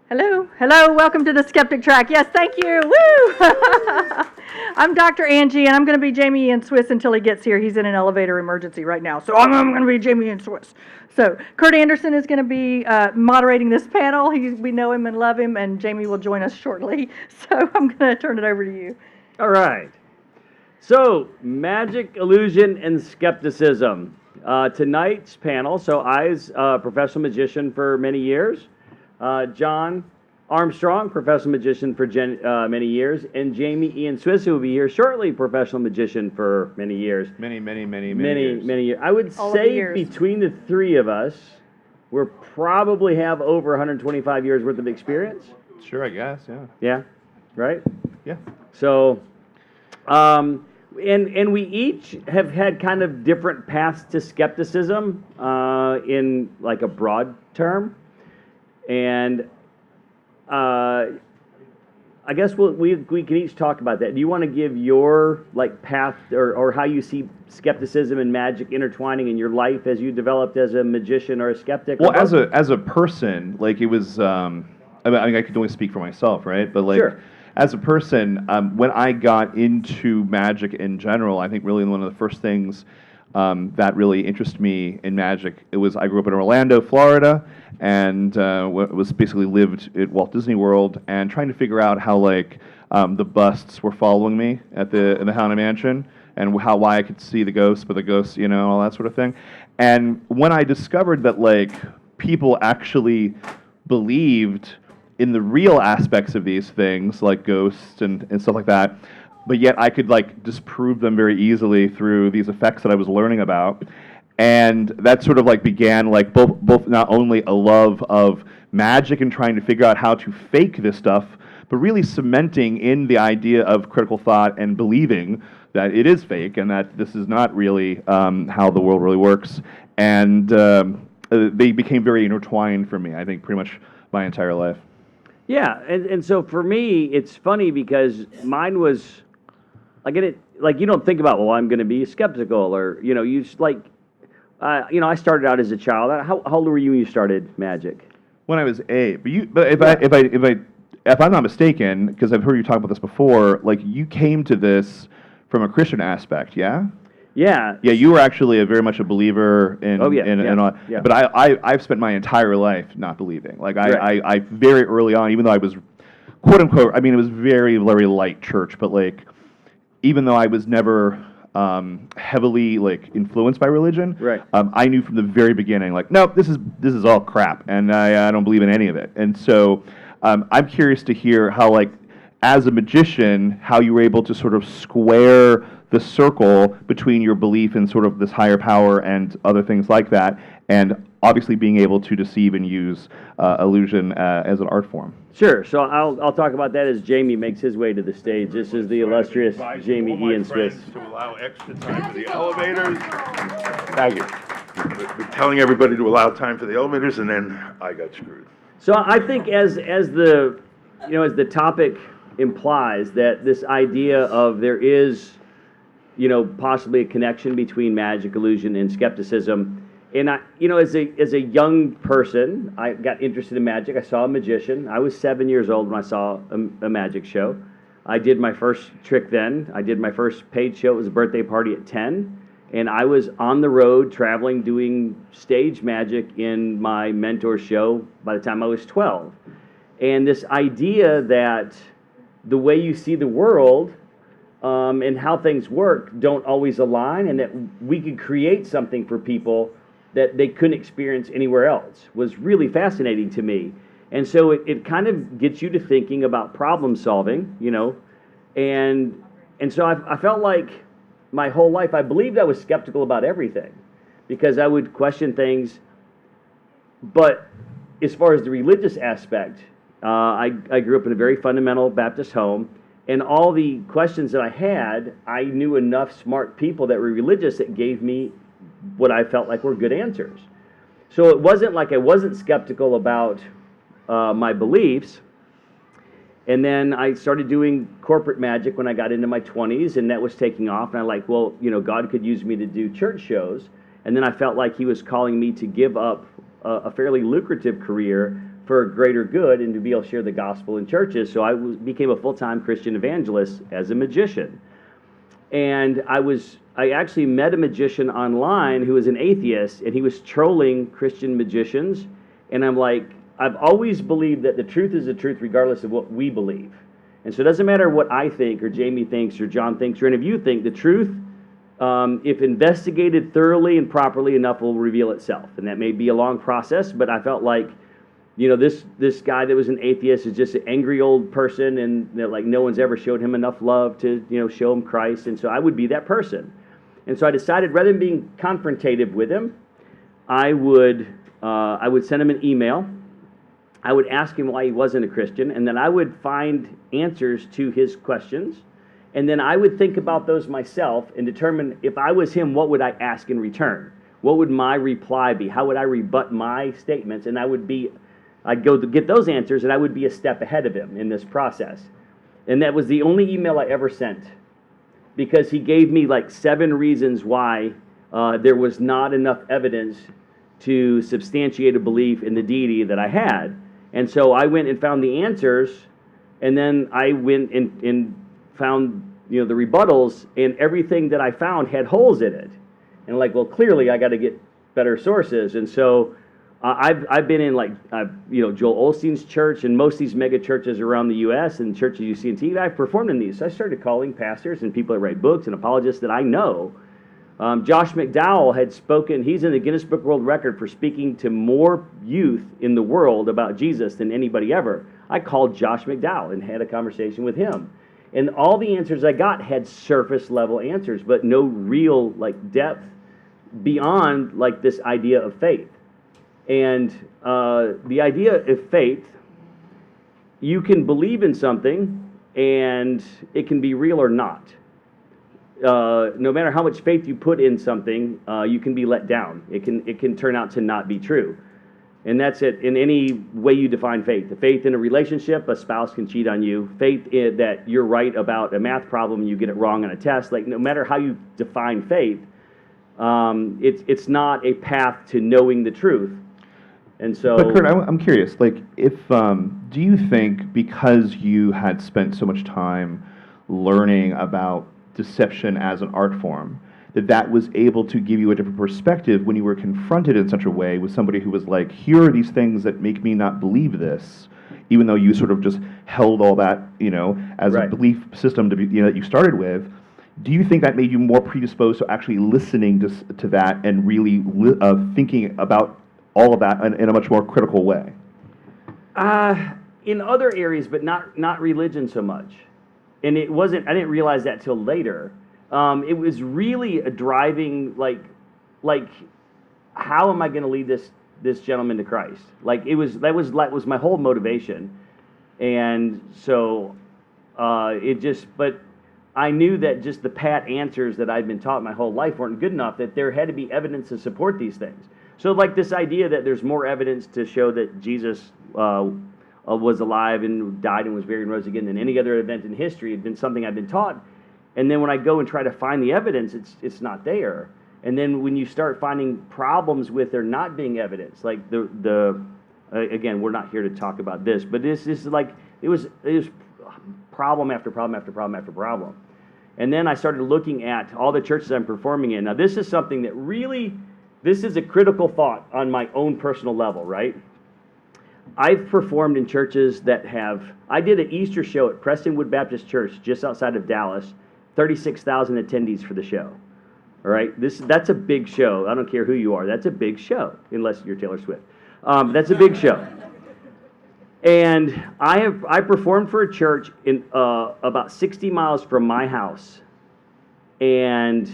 Hello, welcome to the Skeptic Track. Yes, thank you, woo! I'm Dr. Angie, and I'm going to be Jamy Ian Swiss until he gets here. He's in an elevator emergency right now, so I'm going to be Jamy Ian Swiss. So, Curt Anderson is going to be moderating this panel. We know him and love him, and Jamy will join us shortly. So, I'm going to turn it over to you. All right. So, magic, illusion, and skepticism. Tonight's panel, so I was a professional magician for many years. John Armstrong, professional magician for many years, and Jamy Ian Swiss, who will be here shortly, professional magician for many years. Many years. Many years. I would say between the three of us, we probably have over 125 years worth of experience. Sure, I guess, yeah. Yeah, right? Yeah. So, and we each have had kind of different paths to skepticism in like a broad term. And I guess we can each talk about that. Do you want to give your like path or how you see skepticism and magic intertwining in your life as you developed as a magician or a skeptic? Well, as a person, like it was. I mean, I could only speak for myself, right? But like, sure. As a person, when I got into magic in general, I think really one of the first things that really interested me in magic, I grew up in Orlando, Florida, and was basically lived at Walt Disney World, and trying to figure out how like the busts were following me in the Haunted Mansion, and why I could see the ghosts, but the ghosts, all that sort of thing. And when I discovered that like people actually believed in the real aspects of these things, like ghosts and stuff like that, but yet I could like disprove them very easily through these effects that I was learning about. And that sort of like began like both not only a love of magic and trying to figure out how to fake this stuff, but really cementing in the idea of critical thought and believing that it is fake and that this is not really how the world really works. And they became very intertwined for me, I think, pretty much my entire life. Yeah, and so for me, it's funny because mine was, like you don't think about, well, I'm going to be skeptical, or you just like, I started out as a child. How old were you when you started magic? When I was 8. But if I'm not mistaken, because I've heard you talk about this before, like you came to this from a Christian aspect, yeah? Yeah. Yeah, you were actually very much a believer in. Oh yeah. In all, yeah. But I've spent my entire life not believing. Like Right. I very early on, even though I was quote unquote, I mean it was very very light church, but like even though I was never heavily like influenced by religion, right. I knew from the very beginning, like, nope, this is all crap, and I don't believe in any of it. And so I'm curious to hear how, like, as a magician, how you were able to sort of square the circle between your belief in sort of this higher power and other things like that, and obviously being able to deceive and use illusion as an art form. Sure. So I'll talk about that as Jamy makes his way to the stage. This is the illustrious Jamy Ian Swiss. To allow extra time for the elevators. Thank you. We're telling everybody to allow time for the elevators, and then I got screwed. So I think as the topic implies, that this idea of there is possibly a connection between magic, illusion, and skepticism. And as a young person, I got interested in magic. I saw a magician. I was 7 years old when I saw a magic show. I did my first trick then. I did my first paid show. It was a birthday party at 10. And I was on the road traveling, doing stage magic in my mentor's show by the time I was 12. And this idea that the way you see the world and how things work don't always align, and that we could create something for people that they couldn't experience anywhere else was really fascinating to me. And so it kind of gets you to thinking about problem solving, and so I felt like my whole life I believed I was skeptical about everything because I would question things. But as far as the religious aspect, I grew up in a very fundamental Baptist home, and all the questions that I had, I knew enough smart people that were religious that gave me what I felt like were good answers. So it wasn't like I wasn't skeptical about my beliefs. And then I started doing corporate magic when I got into my 20s, and that was taking off. And I'm like, well, God could use me to do church shows. And then I felt like he was calling me to give up a fairly lucrative career for greater good and to be able to share the gospel in churches. So I became a full-time Christian evangelist as a magician. And I actually met a magician online who was an atheist, and he was trolling Christian magicians. And I'm like, I've always believed that the truth is the truth regardless of what we believe. And so it doesn't matter what I think or Jamy thinks or John thinks or any of you think, the truth, if investigated thoroughly and properly enough, will reveal itself. And that may be a long process, but I felt like, you know, this guy that was an atheist is just an angry old person, and that, like, no one's ever showed him enough love to, you know, show him Christ. And so I would be that person. And so I decided, rather than being confrontative with him, I would send him an email. I would ask him why he wasn't a Christian, and then I would find answers to his questions. And then I would think about those myself and determine, if I was him, what would I ask in return? What would my reply be? How would I rebut my statements? And I'd go to get those answers, and I would be a step ahead of him in this process. And that was the only email I ever sent, because he gave me like 7 reasons why there was not enough evidence to substantiate a belief in the deity that I had. And so I went and found the answers, and then I went and found, you know, the rebuttals, and everything that I found had holes in it. And like, well, clearly I got to get better sources. And so I've been in, like, you know, Joel Osteen's church and most of these mega churches around the U.S. and churches you see on TV. I've performed in these. So I started calling pastors and people that write books and apologists that I know. Josh McDowell had spoken. He's in the Guinness Book World Record for speaking to more youth in the world about Jesus than anybody ever. I called Josh McDowell and had a conversation with him. And all the answers I got had surface level answers, but no real, like, depth beyond, like, this idea of faith. And the idea of faith, you can believe in something and it can be real or not. No matter how much faith you put in something, you can be let down. It can turn out to not be true. And that's it in any way you define faith. The faith in a relationship, a spouse can cheat on you. Faith in that you're right about a math problem and you get it wrong on a test. Like, no matter how you define faith, it's not a path to knowing the truth. And so, but Curt, I'm curious. Like, if do you think, because you had spent so much time learning about deception as an art form, that was able to give you a different perspective when you were confronted in such a way with somebody who was like, here are these things that make me not believe this, even though you sort of just held all that, you know, as right. a belief system to be, you know, that you started with. Do you think that made you more predisposed to actually listening to that and really thinking about all of that in a much more critical way? In other areas, but not religion so much. And it wasn't, I didn't realize that till later. It was really a driving, like, how am I going to lead this gentleman to Christ? Like, that was my whole motivation. And so, but I knew that just the pat answers that I'd been taught my whole life weren't good enough, that there had to be evidence to support these things. So, like, this idea that there's more evidence to show that Jesus was alive and died and was buried and rose again than any other event in history had been something I'd been taught. And then when I go and try to find the evidence, it's not there. And then when you start finding problems with there not being evidence, like again, we're not here to talk about this, but this is like, it was problem after problem after problem after problem. And then I started looking at all the churches I'm performing in. Now, this is something that really, this is a critical thought on my own personal level, right? I've performed in churches that I did an Easter show at Prestonwood Baptist Church just outside of Dallas, 36,000 attendees for the show. All right, that's a big show. I don't care who you are. That's a big show, unless you're Taylor Swift. That's a big show. And I performed for a church in about 60 miles from my house, and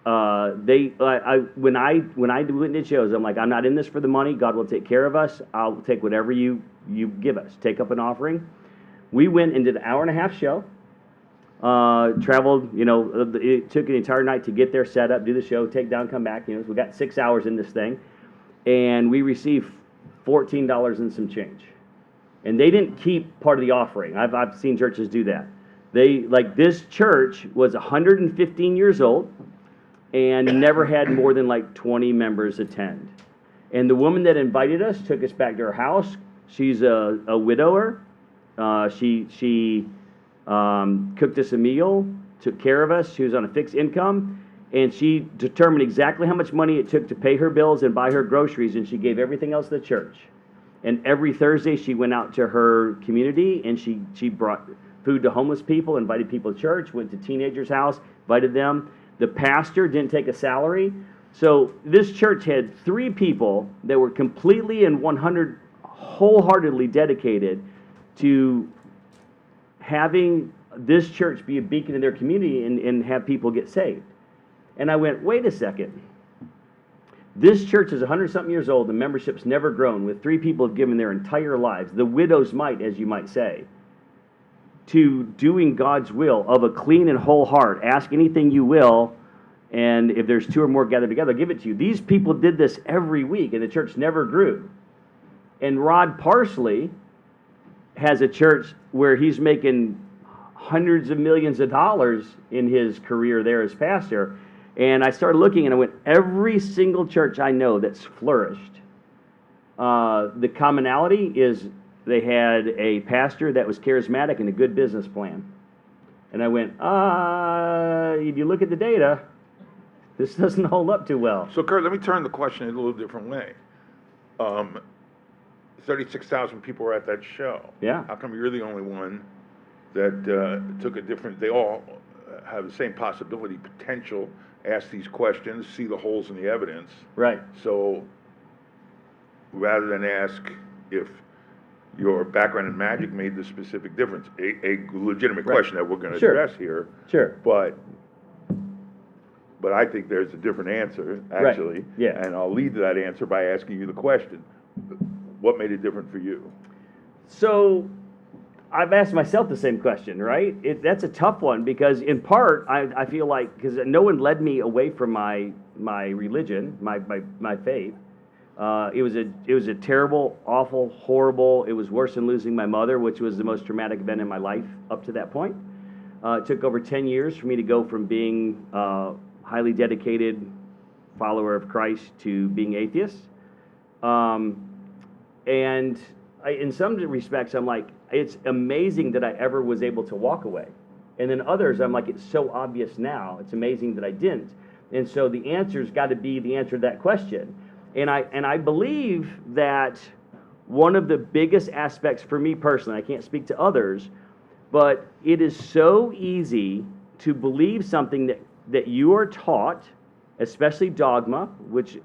when I went into shows, I'm like, I'm not in this for the money. God will take care of us. I'll take whatever you give us. Take up an offering. We went and did an 1.5-hour show. Traveled, it took an entire night to get there, set up, do the show, take down, come back. We got 6 hours in this thing, and we received $14 and some change. And they didn't keep part of the offering. I've seen churches do that. This church was 115 years old and never had more than 20 members attend. And the woman that invited us took us back to her house, She's a widower. She cooked us a meal, took care of us. She was on a fixed income, and she determined exactly how much money it took to pay her bills and buy her groceries, and she gave everything else to the church. And every Thursday she went out to her community, and she brought food to homeless people, invited people to church, went to teenagers' house, invited them. The pastor didn't take a salary. So this church had 3 people that were completely and wholeheartedly dedicated to having this church be a beacon in their community and have people get saved. And I went, wait a second. This church is 100-something years old. The membership's never grown, with 3 people have given their entire lives, the widow's mite, as you might say, to doing God's will of a clean and whole heart. Ask anything you will, and if there's 2 or more gathered together, I'll give it to you. These people did this every week, and the church never grew. And Rod Parsley has a church where he's making hundreds of millions of dollars in his career there as pastor. And I started looking, and I went, every single church I know that's flourished, the commonality is they had a pastor that was charismatic and a good business plan. And I went, if you look at the data, this doesn't hold up too well. So Curt, let me turn the question in a little different way. 36,000 people were at that show. Yeah. How come you're the only one that took a different, they all have the same possibility, potential, ask these questions, see the holes in the evidence. Right. So rather than ask if your background in magic made the specific difference, a legitimate question that we're going to address here. Sure. But I think there's a different answer, actually. Right. Yeah. And I'll lead to that answer by asking you the question. What made it different for you? So I've asked myself the same question, right? That's a tough one because in part, I feel like, because no one led me away from my religion, my faith. It was a terrible, awful, horrible, it was worse than losing my mother, which was the most traumatic event in my life up to that point. It took over 10 years for me to go from being a highly dedicated follower of Christ to being atheist. And in some respects, I'm like, it's amazing that I ever was able to walk away. And then others, I'm like, it's so obvious now. It's amazing that I didn't. And so the answer's got to be the answer to that question. And I believe that one of the biggest aspects for me personally, I can't speak to others, but it is so easy to believe something that you are taught, especially dogma, which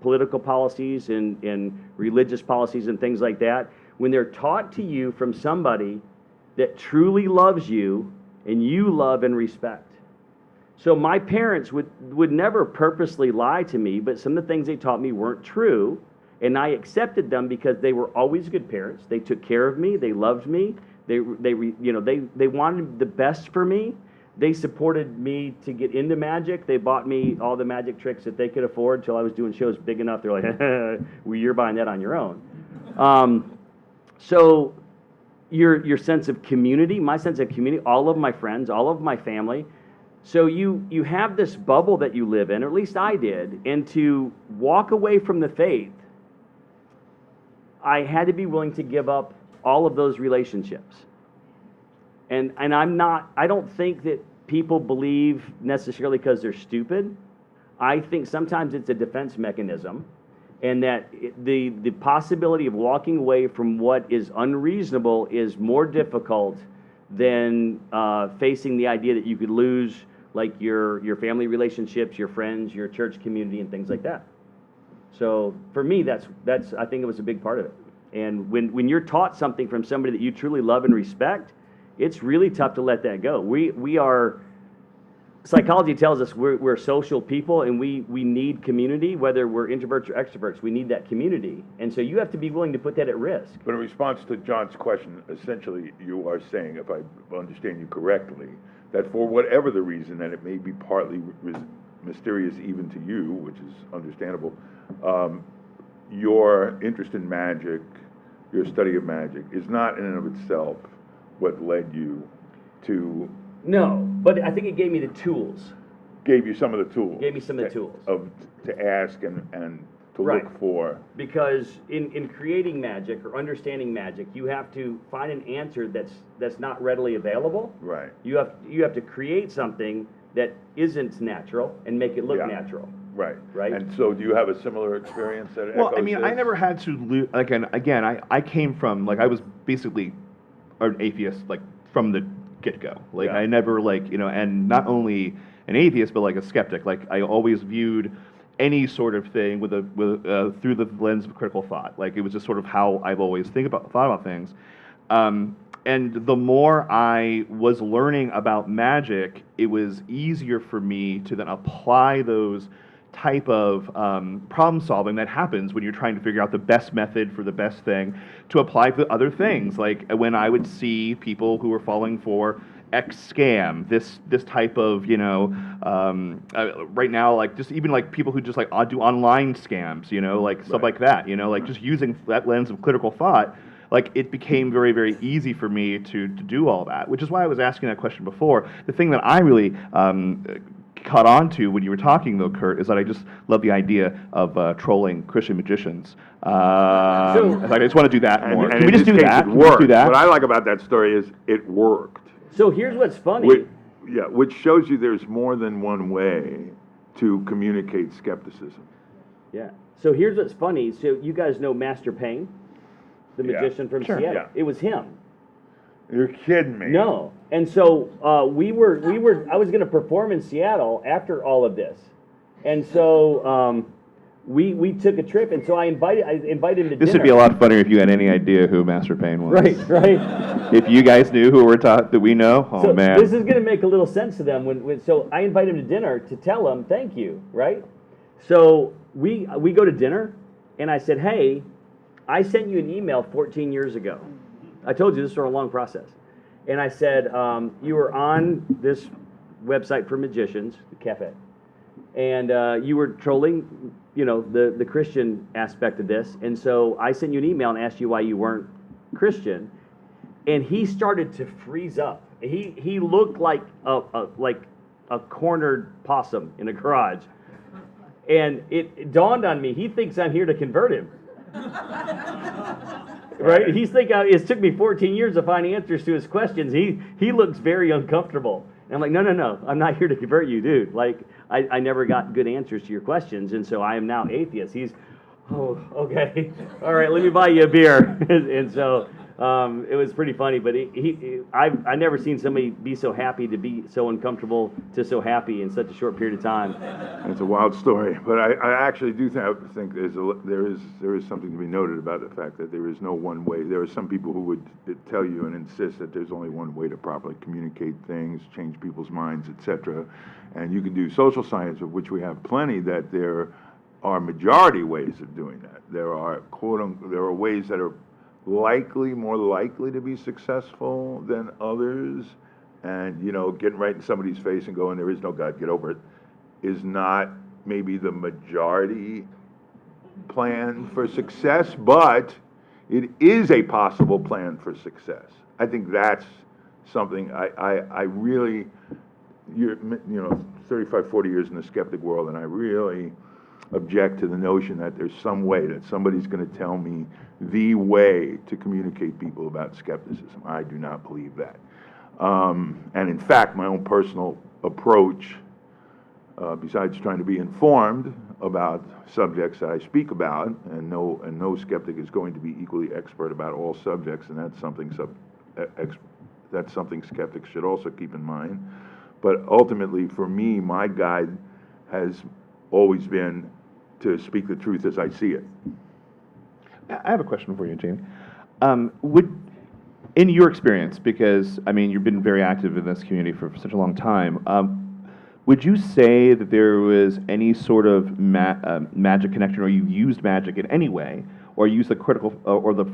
political policies and religious policies and things like that, when they're taught to you from somebody that truly loves you and you love and respect. So my parents would never purposely lie to me, but some of the things they taught me weren't true, and I accepted them because they were always good parents. They took care of me. They loved me. They wanted the best for me. They supported me to get into magic. They bought me all the magic tricks that they could afford until I was doing shows big enough. They're like, well, you're buying that on your own. So your sense of community, my sense of community, all of my friends, all of my family. So you have this bubble that you live in, or at least I did, and to walk away from the faith, I had to be willing to give up all of those relationships. And I don't think that people believe necessarily because they're stupid. I think sometimes it's a defense mechanism, and that the possibility of walking away from what is unreasonable is more difficult than facing the idea that you could lose like your family relationships, your friends, your church community, and things like that. So for me, that's I think it was a big part of it. And when you're taught something from somebody that you truly love and respect, it's really tough to let that go. We are, psychology tells us we're social people, and we need community, whether we're introverts or extroverts. We need that community. And so you have to be willing to put that at risk. But in response to John's question, essentially you are saying, if I understand you correctly, that for whatever the reason, and it may be partly mysterious even to you, which is understandable, your interest in magic, your study of magic, is not in and of itself what led you to... No, but I think it gave me the tools. Gave you some of the tools. Gave me some of the tools. To ask and to Right. look for. Because in creating magic or understanding magic, you have to find an answer that's not readily available. Right. You have to create something that isn't natural and make it look Yeah. natural. Right. Right. And so do you have a similar experience that Well, I echoes mean, I this? never had to like, and again, I came from, like, I was basically an atheist, like, from the get-go. Like, Yeah. I never, like, and not only an atheist, but like a skeptic. Like, I always viewed any sort of thing through the lens of critical thought. Like, it was just sort of how I've always thought about things. And the more I was learning about magic, it was easier for me to then apply those type of problem solving that happens when you're trying to figure out the best method for the best thing to apply to other things. Like when I would see people who were falling for X scam, this type of, right now, like just even like people who just like do online scams, like stuff like that, like just using that lens of critical thought. Like it became very, very easy for me to do all that, which is why I was asking that question before. The thing that I really caught on to when you were talking, though, Curt, is that I just love the idea of trolling Christian magicians. I just want to do that more. Can we just do that? It Can we just do worked. that? What I like about that story is it worked. So here's what's funny. Which shows you there's more than one way to communicate skepticism. Yeah. So here's what's funny. So you guys know Master Payne, the Yeah. magician from Sure. Seattle. Yeah. It was him. You're kidding me. No. And so I was going to perform in Seattle after all of this. And so we took a trip, and so I invited him to dinner. This would be a lot funnier if you had any idea who Master Payne was. Right. If you guys knew who we're taught that we know, oh So man. this is going to make a little sense to them. So I invite him to dinner to tell him thank you, right? So we go to dinner, and I said, hey, I sent you an email 14 years ago. I told you this was a long process. And I said, you were on this website for magicians, the cafe, and you were trolling, the Christian aspect of this. And so I sent you an email and asked you why you weren't Christian. And he started to freeze up. He looked like a cornered possum in a garage. And it dawned on me, he thinks I'm here to convert him. Right? He's thinking it took me 14 years to find answers to his questions. He looks very uncomfortable. And I'm like, no, I'm not here to convert you, dude. Like, I never got good answers to your questions, and so I am now atheist. He's, oh, okay. All right, let me buy you a beer. And so it was pretty funny, but I've never seen somebody be so happy to be so uncomfortable to so happy in such a short period of time. It's a wild story, but I actually do think there is something to be noted about the fact that there is no one way. There are some people who would tell you and insist that there's only one way to properly communicate things, change people's minds, etc. And you can do social science, of which we have plenty, that there are majority ways of doing that. There are there are ways that are more likely to be successful than others, and getting right in somebody's face and going, there is no God, get over it, is not maybe the majority plan for success, but it is a possible plan for success. I think that's something I really, 35, 40 years in the skeptic world, and I really object to the notion that there's some way that somebody's going to tell me the way to communicate people about skepticism. I do not believe that. And in fact, my own personal approach, besides trying to be informed about subjects that I speak about, and no skeptic is going to be equally expert about all subjects, and that's something skeptics should also keep in mind. But ultimately, for me, my guide has always been to speak the truth as I see it. I have a question for you, Jamy. In your experience, because you've been very active in this community for such a long time, would you say that there was any sort of magic connection, or you used magic in any way, or used the critical or the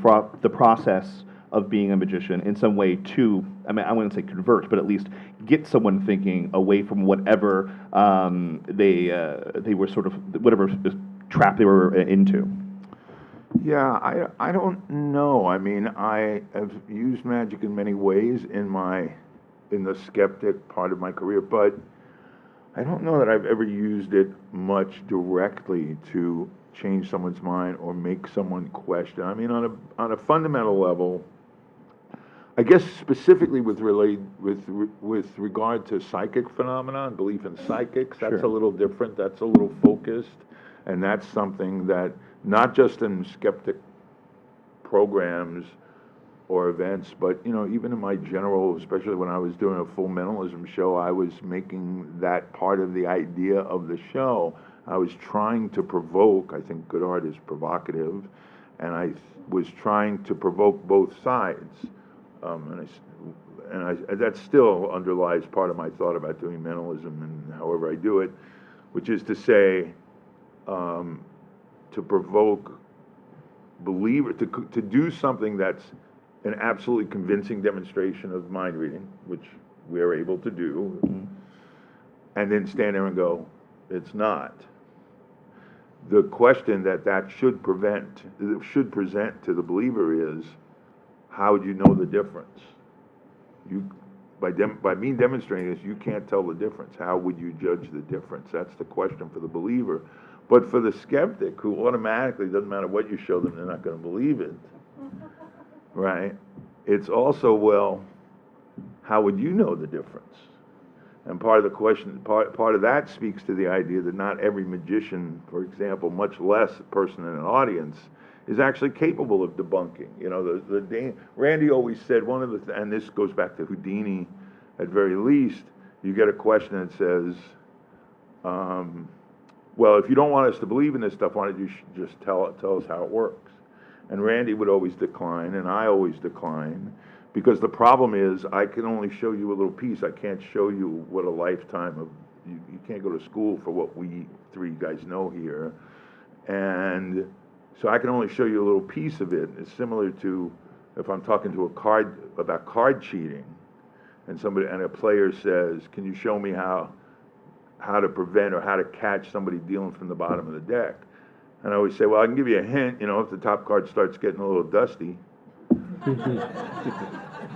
process of being a magician in some way to, I wouldn't say convert, but at least get someone thinking away from whatever they were sort of, whatever trap they were into? Yeah, I don't know. I have used magic in many ways in the skeptic part of my career, but I don't know that I've ever used it much directly to change someone's mind or make someone question. I mean, on a fundamental level, I guess specifically with regard to psychic phenomena and belief in psychics, that's Sure. a little different. That's a little focused, and that's something that not just in skeptic programs or events, but even in my general, especially when I was doing a full mentalism show, I was making that part of the idea of the show. I was trying to provoke. I think good art is provocative, and I was trying to provoke both sides. And that still underlies part of my thought about doing mentalism and however I do it, which is to say, to provoke believer to do something that's an absolutely convincing demonstration of mind reading, which we are able to do, and then stand there and go, it's not. The question that should present to the believer is, how would you know the difference? By me demonstrating this, you can't tell the difference. How would you judge the difference? That's the question for the believer. But for the skeptic, who automatically, doesn't matter what you show them, they're not going to believe it, right? It's also, well, how would you know the difference? And part of the question, part of that speaks to the idea that not every magician, for example, much less a person in an audience, is actually capable of debunking. Randy always said and this goes back to Houdini at very least, you get a question that says, well, if you don't want us to believe in this stuff, why don't you just tell us how it works? And Randy would always decline, and I always decline, because the problem is I can only show you a little piece. I can't show you what a lifetime of, you can't go to school for what we three guys know here. And so I can only show you a little piece of it. It's similar to if I'm talking to about card cheating, and a player says, can you show me how to prevent or how to catch somebody dealing from the bottom of the deck? And I always say, well, I can give you a hint, if the top card starts getting a little dusty.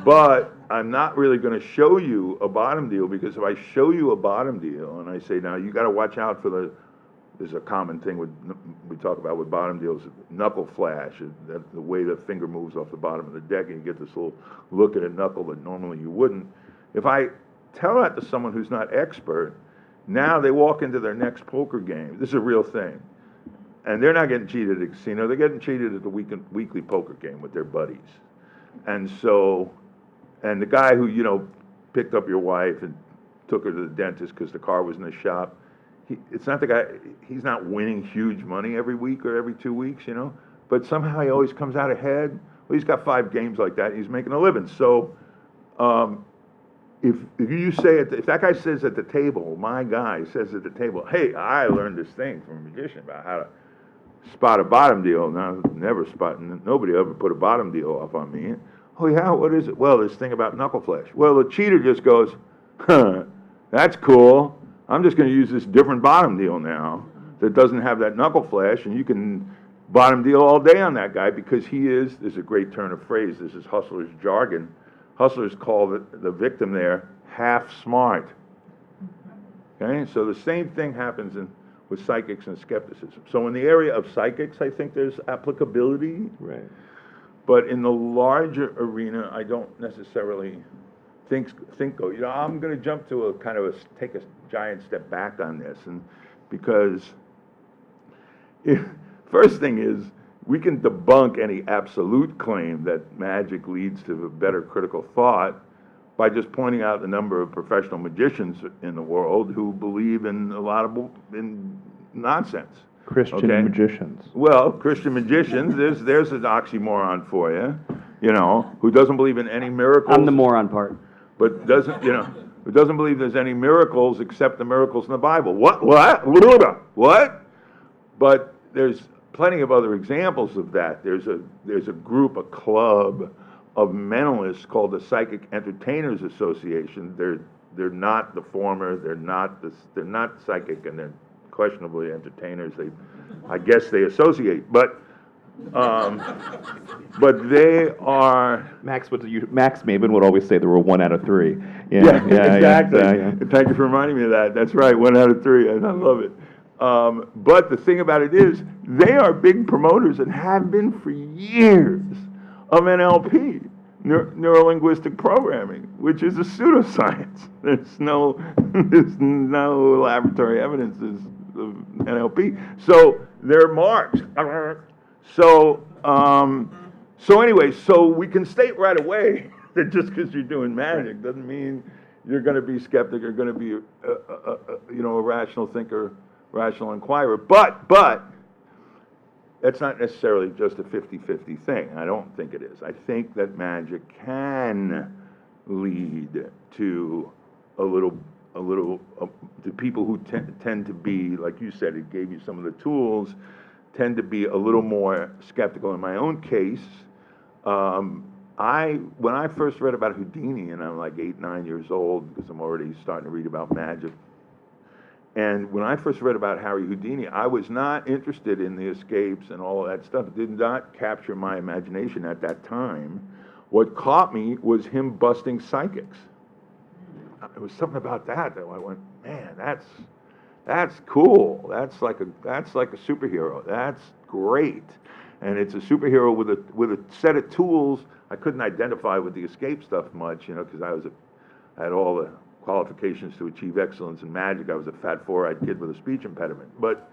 But I'm not really going to show you a bottom deal, because if I show you a bottom deal and I say, now you got to watch out for there's a common thing we talk about with bottom deals, knuckle flash, the way the finger moves off the bottom of the deck, and you get this little look at a knuckle that normally you wouldn't. If I tell that to someone who's not expert, now they walk into their next poker game. This is a real thing. And they're not getting cheated at a casino. They're getting cheated at the weekly poker game with their buddies. And so, and the guy who, picked up your wife and took her to the dentist because the car was in the shop, it's not the guy, he's not winning huge money every week or every 2 weeks, but somehow he always comes out ahead. Well, he's got 5 games like that, and he's making a living. So, if you say it, if that guy says at the table, my guy says at the table, hey, I learned this thing from a magician about how to spot a bottom deal. Now, nobody ever put a bottom deal off on me. Oh yeah, what is it? Well, this thing about knuckle flash. Well, the cheater just goes, huh, that's cool. I'm just going to use this different bottom deal now that doesn't have that knuckle flash, and you can bottom deal all day on that guy, because there's a great turn of phrase, this is hustler's jargon. Hustlers call the victim there half smart. Okay, so the same thing happens with psychics and skepticism. So in the area of psychics, I think there's applicability. Right. But in the larger arena, I don't necessarily think I'm going to jump to take a giant step back on this, and because first thing is, we can debunk any absolute claim that magic leads to a better critical thought by just pointing out the number of professional magicians in the world who believe in a lot of nonsense. Christian magicians. Well, Christian magicians, there's an oxymoron for you, who doesn't believe in any miracles. I'm the moron part. But who doesn't believe there's any miracles except the miracles in the Bible. What? But there's plenty of other examples of that. There's a group, a club of mentalists called the Psychic Entertainers Association. They're not the former. They're not psychic, and they're questionably entertainers. I guess they associate, but they are. Max Maven would always say there were 1 out of 3. Yeah, exactly. Yeah. Thank you for reminding me of that. That's right, 1 out of 3, and I love it. But the thing about it is, they are big promoters and have been for years of NLP, neuro-linguistic programming, which is a pseudoscience. There's no laboratory evidences of NLP. So they're marks. So anyway, so we can state right away that just because you're doing magic doesn't mean you're going to be skeptic or going to be a rational thinker, rational inquirer. But that's not necessarily just a 50-50 thing. I don't think it is. I think that magic can lead to to people who tend to be, like you said, it gave you some of the tools, tend to be a little more skeptical. In my own case, when I first read about Houdini, and I'm like 8, 9 years old, because I'm already starting to read about magic. And when I first read about Harry Houdini, I was not interested in the escapes and all of that stuff. It did not capture my imagination at that time. What caught me was him busting psychics. It was something about that I went, man, that's cool. That's like a superhero. That's great. And it's a superhero with a set of tools. I couldn't identify with the escape stuff much, because I had all the qualifications to achieve excellence in magic. I was a fat 4-eyed kid with a speech impediment. But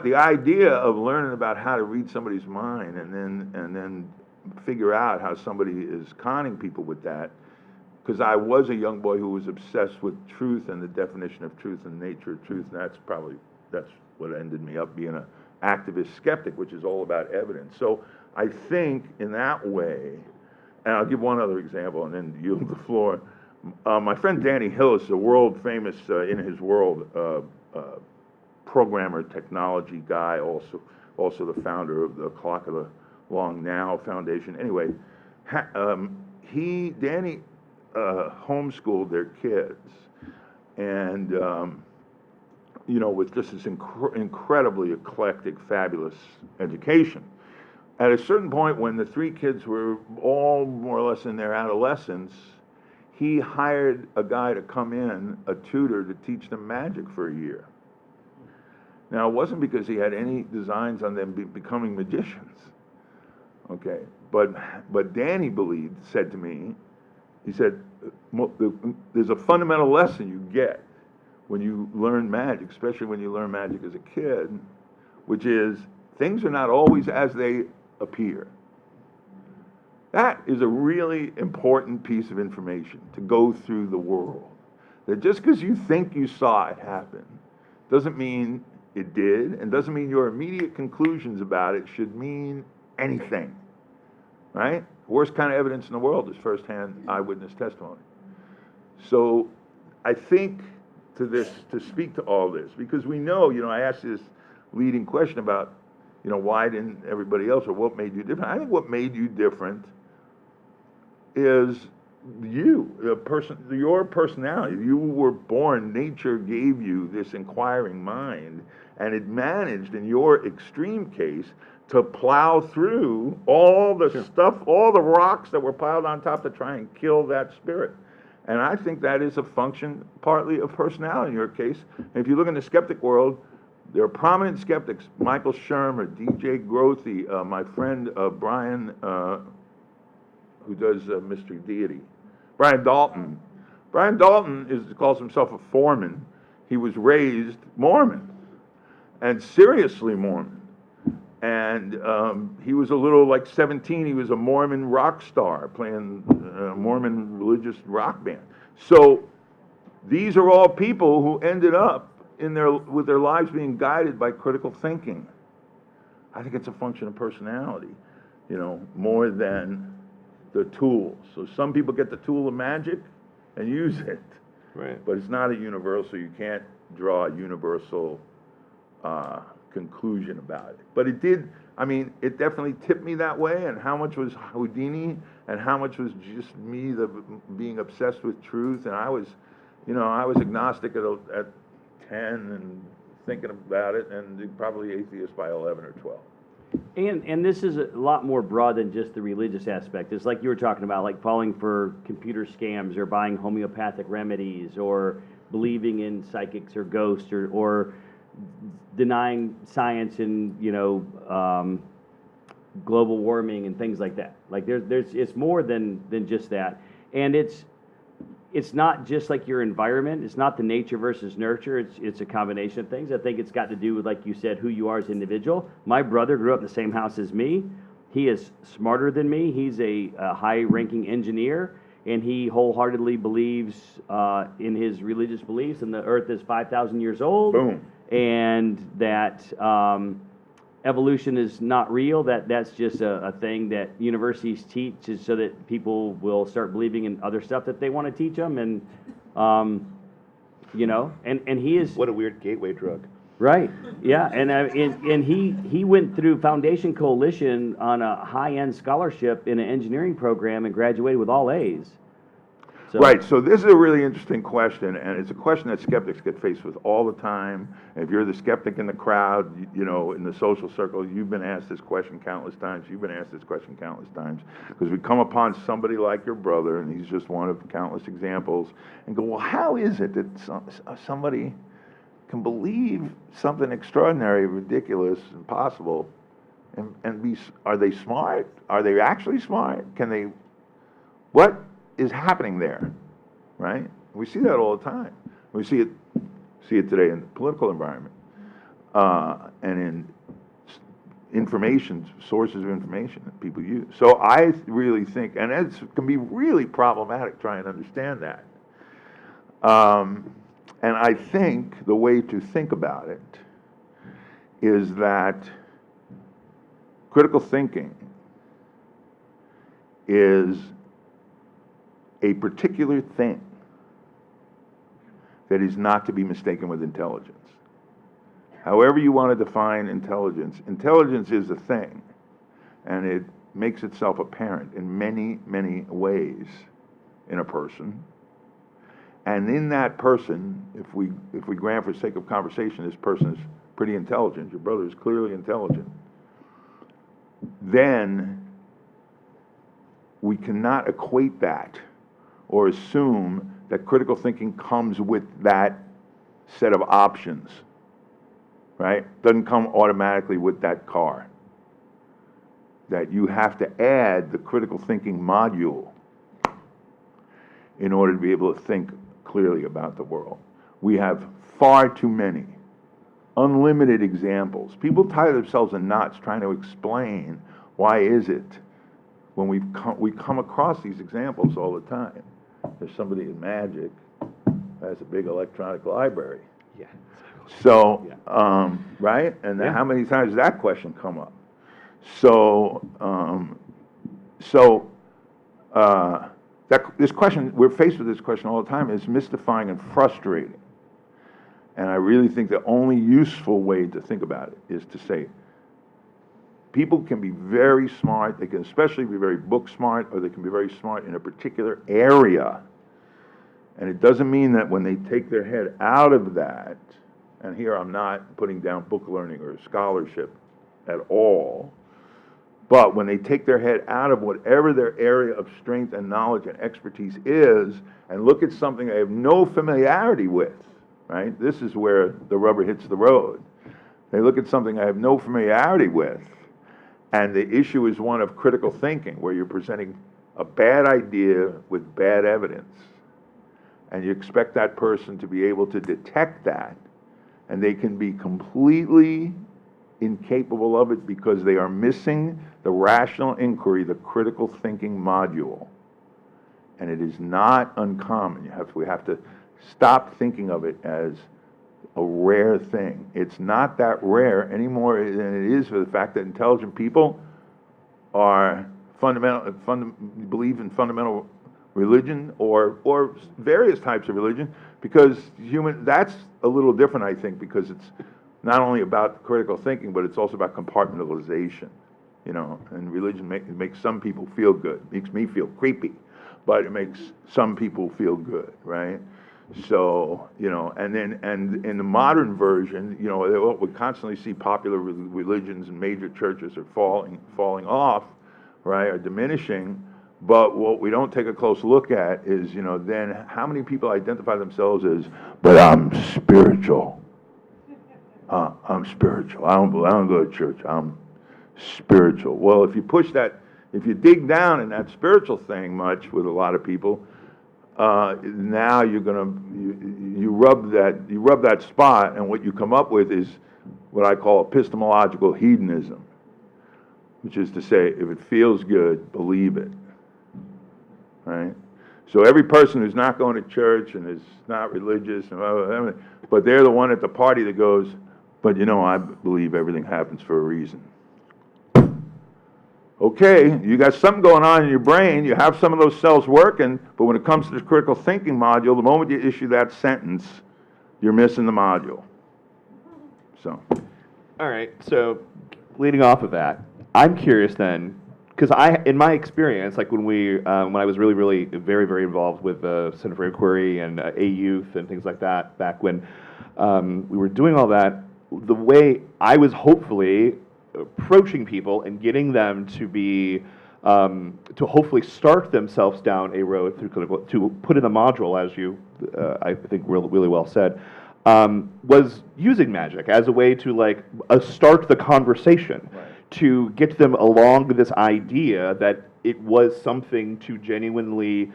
the idea of learning about how to read somebody's mind and then figure out how somebody is conning people with that, because I was a young boy who was obsessed with truth and the definition of truth and the nature of truth, and that's what ended me up being an activist skeptic, which is all about evidence. So I think in that way, and I'll give one other example and then yield the floor. My friend Danny Hillis, a world famous, in his world, programmer, technology guy, also the founder of the Clock of the Long Now Foundation. Anyway, Danny homeschooled their kids, and with just this incredibly eclectic, fabulous education. At a certain point, when the 3 kids were all more or less in their adolescence, he hired a guy to come in, a tutor, to teach them magic for a year. Now, it wasn't because he had any designs on them becoming magicians, okay? But Danny said to me, he said, there's a fundamental lesson you get when you learn magic, especially when you learn magic as a kid, which is things are not always as they appear. That is a really important piece of information to go through the world. That just because you think you saw it happen doesn't mean it did, and doesn't mean your immediate conclusions about it should mean anything, right? Worst kind of evidence in the world is firsthand eyewitness testimony. So I think to speak to all this, because we know, I asked this leading question about, why didn't everybody else, or what made you different? I think what made you different is your personality. You were born, nature gave you this inquiring mind, and it managed, in your extreme case, to plow through all the stuff, all the rocks that were piled on top to try and kill that spirit. And I think that is a function partly of personality in your case. And if you look in the skeptic world, there are prominent skeptics, Michael Shermer, DJ Grothy, my friend Brian, who does Mystery Deity, Brian Dalton. Brian Dalton calls himself a foreman. He was raised Mormon, and seriously Mormon. And he was a little, like 17, he was a Mormon rock star playing a Mormon religious rock band. So these are all people who ended up with their lives being guided by critical thinking. I think it's a function of personality, more than the tools. So some people get the tool of magic and use it. Right. But it's not a universal. You can't draw a universal conclusion about it. But it definitely tipped me that way, and how much was Houdini and how much was just me being obsessed with truth. And I was agnostic at 10 and thinking about it, and probably atheist by 11 or 12. And this is a lot more broad than just the religious aspect. It's like you were talking about, like falling for computer scams or buying homeopathic remedies or believing in psychics or ghosts or denying science and, global warming and things like that. Like it's more than just that. And it's not just like your environment. It's not the nature versus nurture. It's a combination of things. I think it's got to do with, like you said, who you are as an individual. My brother grew up in the same house as me. He is smarter than me. He's a high-ranking engineer, and he wholeheartedly believes in his religious beliefs, and the earth is 5,000 years old. Boom. And that evolution is not real. That's just a thing that universities teach, is so that people will start believing in other stuff that they want to teach them. And and he is What a weird gateway drug. right. Yeah, and he went through Foundation Coalition on a high-end scholarship in an engineering program and graduated with all A's. So, Right, so this is a really interesting question, and it's a question that skeptics get faced with all the time. If you're the skeptic in the crowd, in the social circle, you've been asked this question countless times. You've been asked this question countless times, because we come upon somebody like your brother, and he's just one of countless examples, and go, well, how is it that somebody can believe something extraordinary, ridiculous, impossible, and are they smart? Are they actually smart? What is happening there, right? We see that all the time. We see it today in the political environment, and in sources of information that people use. So I really think, and it can be really problematic trying to understand that. And I think the way to think about it is that critical thinking is a particular thing that is not to be mistaken with intelligence. However you want to define intelligence, intelligence is a thing, and it makes itself apparent in many, many ways in a person. And in that person, if we grant for sake of conversation, this person is pretty intelligent, your brother is clearly intelligent, then we cannot equate that or assume that critical thinking comes with that set of options, right? Doesn't come automatically with that car. That you have to add the critical thinking module in order to be able to think clearly about the world. We have far too many, unlimited examples. People tie themselves in knots trying to explain why is it when we come across these examples all the time. There's somebody in magic who has a big electronic library. Yeah. So, Yeah. right? And then Yeah. how many times does that question come up? This question, we're faced with this question all the time, is mystifying and frustrating. And I really think the only useful way to think about it is to say, people can be very smart, they can especially be very book smart, or they can be very smart in a particular area. And it doesn't mean that when they take their head out of that, and here I'm not putting down book learning or scholarship at all, but when they take their head out of whatever their area of strength and knowledge and expertise is, and look at something they have no familiarity with, right? This is where the rubber hits the road. They look at something I have no familiarity with, and the issue is one of critical thinking, where you're presenting a bad idea with bad evidence. And you expect that person to be able to detect that, and they can be completely incapable of it because they are missing the rational inquiry, the critical thinking module. And it is not uncommon. We have to stop thinking of it as a rare thing. It's not that rare any more than it is for the fact that intelligent people are believe in fundamental religion or various types of religion, because that's a little different, I think, because it's not only about critical thinking, but it's also about compartmentalization, and religion makes some people feel good. It makes me feel creepy, but it makes some people feel good, right? So, and in the modern version, we constantly see popular religions and major churches are falling off, right, or diminishing. But what we don't take a close look at is, then how many people identify themselves as, but I'm spiritual. I'm spiritual. I don't go to church. I'm spiritual. Well, if you push that, if you dig down in that spiritual thing much with a lot of people, now you're gonna you rub that spot, and what you come up with is what I call epistemological hedonism, which is to say, if it feels good, believe it. Right? So every person who's not going to church and is not religious, but they're the one at the party that goes, but I believe everything happens for a reason. Okay, you got something going on in your brain, you have some of those cells working, but when it comes to the critical thinking module, the moment you issue that sentence, you're missing the module. So. All right, so leading off of that, I'm curious then, because in my experience, like when I was really, really very, very involved with the Center for Inquiry and A-Youth and things like that, back when we were doing all that, the way I was hopefully approaching people and getting them to be, to hopefully start themselves down a road through clinical, to put in the module, as you, I think, really well said, was using magic as a way to start the conversation, right, to get them along with this idea that it was something to genuinely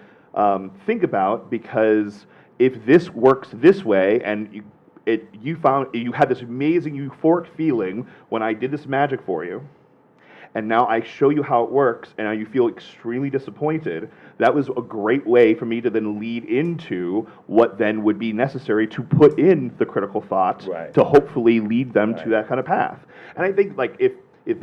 think about, because if this works this way, and you had this amazing euphoric feeling when I did this magic for you, and now I show you how it works, and now you feel extremely disappointed. That was a great way for me to then lead into what then would be necessary to put in the critical thought, right, to hopefully lead them, right, to that kind of path. And I think if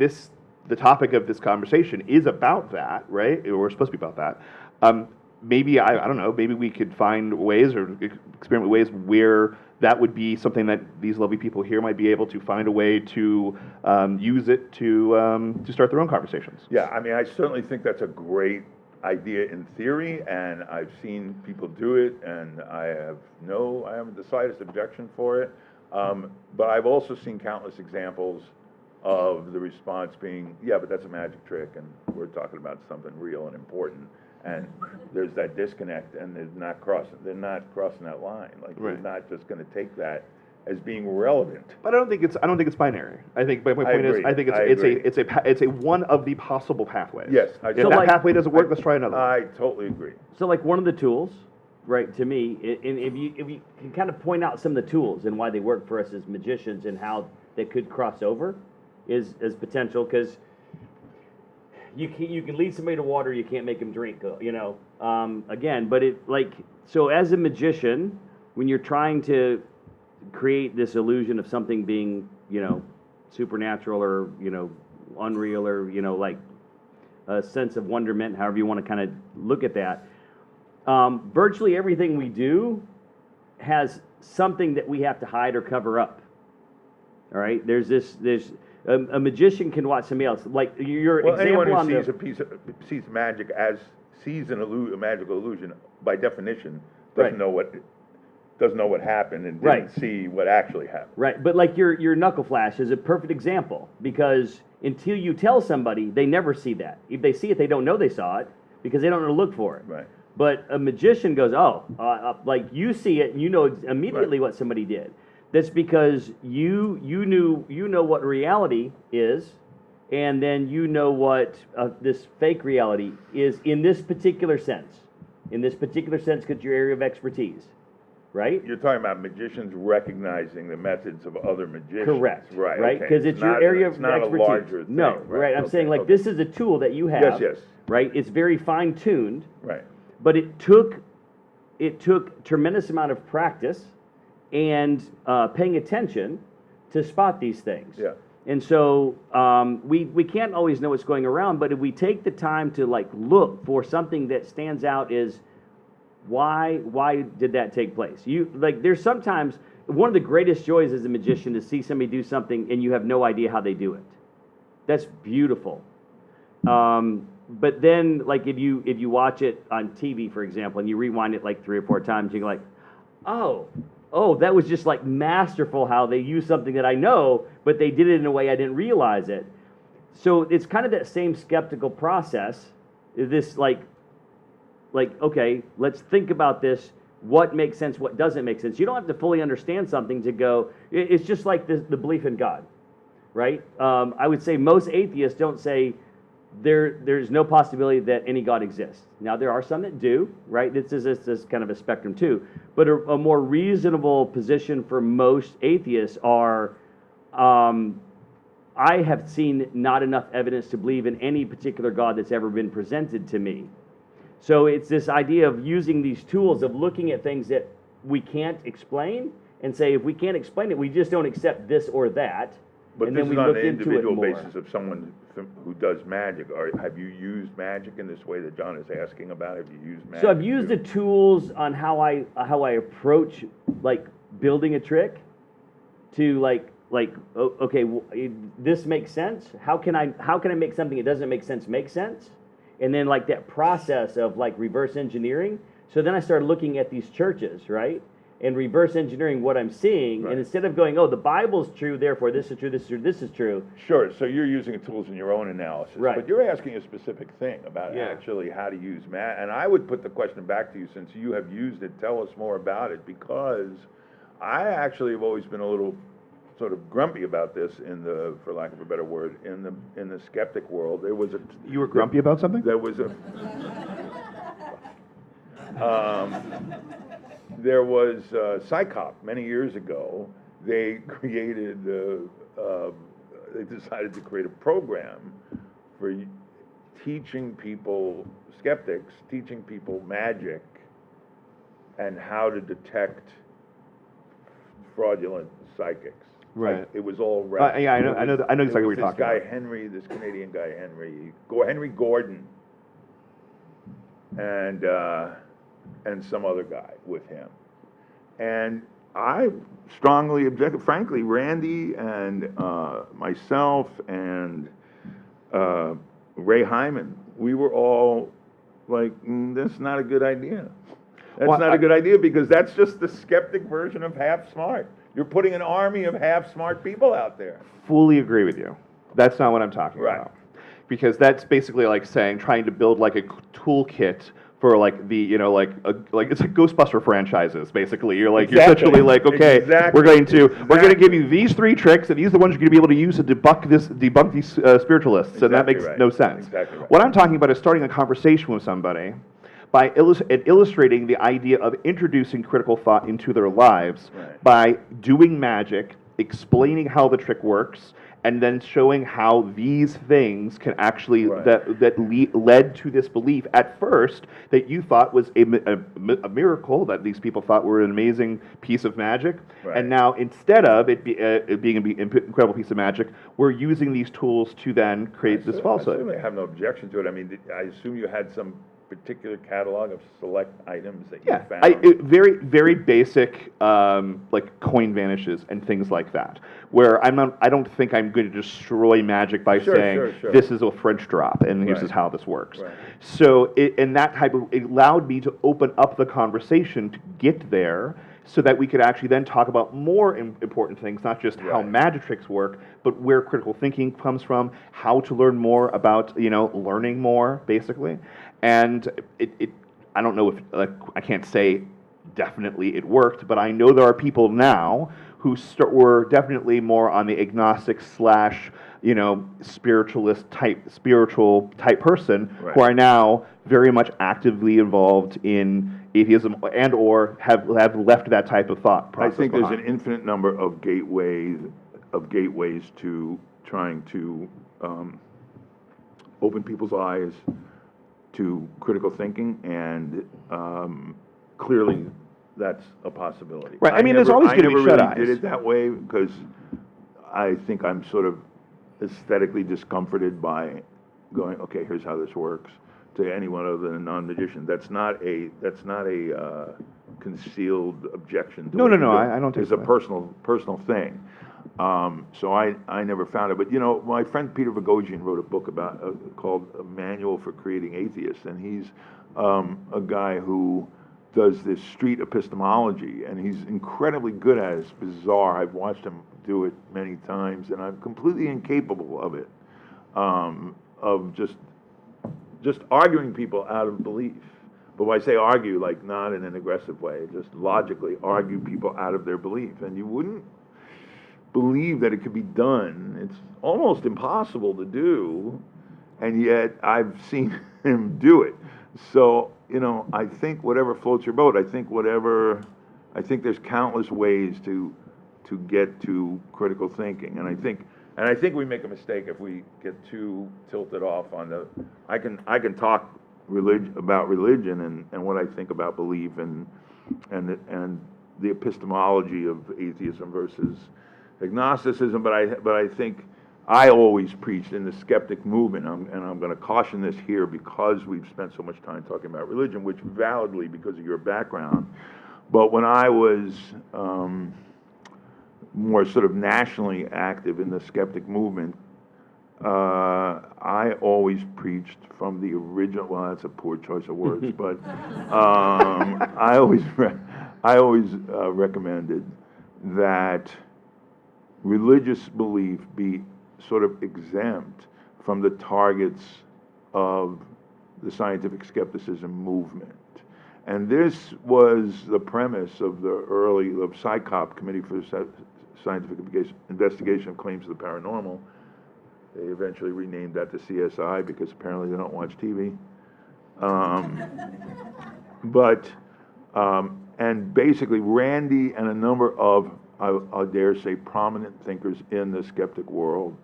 the topic of this conversation is about that, right, or we're supposed to be about that, maybe I don't know, maybe we could find ways or experiment with ways where that would be something that these lovely people here might be able to find a way to use it to start their own conversations. Yeah, I mean, I certainly think that's a great idea in theory, and I've seen people do it, and I haven't the slightest objection for it. But I've also seen countless examples of the response being, yeah, but that's a magic trick, and we're talking about something real and important. And there's that disconnect, and they're not crossing that line. Like, right, they're not just going to take that as being relevant. But I don't think it's binary. I think my point is, I think it's a one of the possible pathways. Yes. If that pathway doesn't work, let's try another. I totally agree. So one of the tools, right, to me, and if you can kind of point out some of the tools and why they work for us as magicians and how they could cross over, is potential, because you can lead somebody to water, you can't make them drink, again, but so as a magician, when you're trying to create this illusion of something being, supernatural or, unreal, or, a sense of wonderment, however you want to kind of look at that, virtually everything we do has something that we have to hide or cover up. All right, there's a magician can watch somebody else. Like your example anyone who sees magic sees a magical illusion, by definition, doesn't know what happened and didn't see what actually happened. Right, but your knuckle flash is a perfect example, because until you tell somebody, they never see that. If they see it, they don't know they saw it, because they don't know to look for it. Right. But a magician goes, you see it, and you know immediately, right, what somebody did. That's because you know what reality is, and then you know what this fake reality is in this particular sense. In this particular sense, because your area of expertise, right? You're talking about magicians recognizing the methods of other magicians. Correct. Right. Right. Because it's your area of expertise. It's not a larger thing. No. Right. I'm saying this is a tool that you have. Yes. Right. It's very fine tuned. Right. But it took tremendous amount of practice and paying attention to spot these things. Yeah. And so we can't always know what's going around, but if we take the time to look for something that stands out, is why did that take place? There's sometimes one of the greatest joys as a magician to see somebody do something and you have no idea how they do it. That's beautiful. But then if you watch it on TV, for example, and you rewind it 3 or 4 times, you're like, oh, that was just masterful how they used something that I know, but they did it in a way I didn't realize it. So it's kind of that same skeptical process. This okay, let's think about this. what makes sense, what doesn't make sense. You don't have to fully understand something to go, it's just like the belief in God, right? I would say most atheists don't say there's no possibility that any God exists. Now, there are some that do, right? This is kind of a spectrum too. But a more reasonable position for most atheists are, I have seen not enough evidence to believe in any particular God that's ever been presented to me. So it's this idea of using these tools of looking at things that we can't explain and say, if we can't explain it, we just don't accept this or that. But and this then is we on look an into it individual more. basis of someone who does magic. Or have you used magic in this way that John is asking about? Have you used magic? So I've used the tools on how I approach like building a trick to okay, this makes sense. How can I make something that doesn't make sense make sense? And then like that process of like reverse engineering. So then I started looking at these churches, right? And reverse engineering what I'm seeing. Right. And instead of going, oh, the Bible's true, therefore this is true, this is true, this is true. Sure, so you're using the tools in your own analysis. Right. But you're asking a specific thing about Yeah. actually how to use magic. And I would put the question back to you, since you have used it, tell us more about it, because I actually have always been a little sort of grumpy about this for lack of a better word, in the skeptic world. There was You were grumpy about something? There was there was Psychop many years ago. They created, they decided to create a program for teaching people, skeptics, teaching people magic and how to detect fraudulent psychics. Right. Like, it was all right. Yeah, I know exactly what you're talking This guy about. Henry, this Canadian guy Henry Gordon, and some other guy with him. And I strongly objected. Frankly, Randy and myself and Ray Hyman, we were all like, that's not a good idea. That's Well, not a good idea, because that's just the skeptic version of half smart. You're putting an army of half smart people out there. Fully agree with you. That's not what I'm talking Right. about. Because that's basically like saying, trying to build like a toolkit for like the, it's like Ghostbuster franchises, basically. You're like, Exactly. you're essentially like, okay, Exactly. we're going to Exactly. give you these 3 tricks, and these are the ones you're going to be able to use to debunk these spiritualists, and that Exactly makes right. no sense. Exactly right. What I'm talking about is starting a conversation with somebody by illustrating the idea of introducing critical thought into their lives Right. by doing magic, explaining how the trick works, and then showing how these things can actually Right. that led to this belief at first that you thought was a miracle, that these people thought were an amazing piece of magic, Right. and now instead of it being an incredible piece of magic, we're using these tools to then create this I falsehood. certainly have no objection to it. I mean, I assume you had some particular catalog of select items that you Yeah, found. very, very basic, like coin vanishes and things like that, where I don't think I'm going to destroy magic by Sure, saying sure. this is a French drop and here's Right. is how this works. Right. So, and that type of, it allowed me to open up the conversation to get there, so that we could actually then talk about more important things, not just how Right. magic tricks work, but where critical thinking comes from, how to learn more about, learning more, basically. And I don't know if, I can't say definitely it worked, but I know there are people now who were definitely more on the agnostic / spiritual type person, Right. who are now very much actively involved in atheism and or have left that type of thought I process think there's behind. an infinite number of gateways to trying to open people's eyes to critical thinking, and clearly that's a possibility. Right, I mean, there's always gonna be I never shut really eyes. did it that way, because I think I'm sort of aesthetically discomforted by going, okay, here's how this works, to anyone other than a non-magician. That's not a concealed objection to No, what no, you no, do. I don't take It's a that. personal thing. So I never found it. But, my friend Peter Boghossian wrote a book called A Manual for Creating Atheists, and he's a guy who does this street epistemology, and he's incredibly good at it. It's bizarre. I've watched him do it many times, and I'm completely incapable of it, of just arguing people out of belief. But when I say argue, like not in an aggressive way, just logically argue people out of their belief. And you wouldn't believe that it could be done. It's almost impossible to do, and yet I've seen him do it. So, I think whatever floats your boat, I think there's countless ways to get to critical thinking. And I think we make a mistake if we get too tilted off on I can talk about religion and what I think about belief and the epistemology of atheism versus agnosticism, but I think I always preached in the skeptic movement, and I'm going to caution this here because we've spent so much time talking about religion, which validly because of your background. But when I was more sort of nationally active in the skeptic movement, I always preached from the original. Well, that's a poor choice of words, but I always recommended that religious belief be sort of exempt from the targets of the scientific skepticism movement. And this was the premise of the early PsyCop, Committee for Scientific Investigation of Claims of the Paranormal. They eventually renamed that to CSI because apparently they don't watch TV. And basically Randy and a number of, I dare say, prominent thinkers in the skeptic world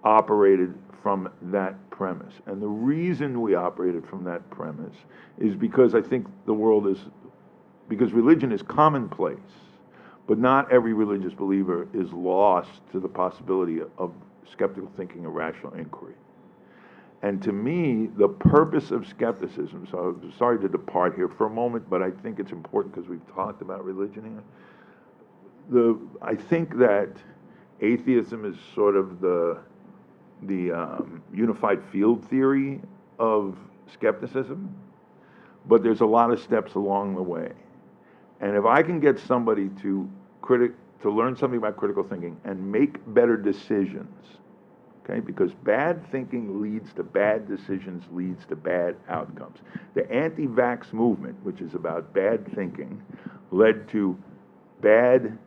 operated from that premise. And the reason we operated from that premise is because I think because religion is commonplace, but not every religious believer is lost to the possibility of skeptical thinking and rational inquiry. And to me, the purpose of skepticism, so I'm sorry to depart here for a moment, but I think it's important because we've talked about religion here. I think that atheism is sort of the unified field theory of skepticism, but there's a lot of steps along the way. And if I can get somebody to learn something about critical thinking and make better decisions, okay, because bad thinking leads to bad decisions, leads to bad outcomes. The anti-vax movement, which is about bad thinking, led to bad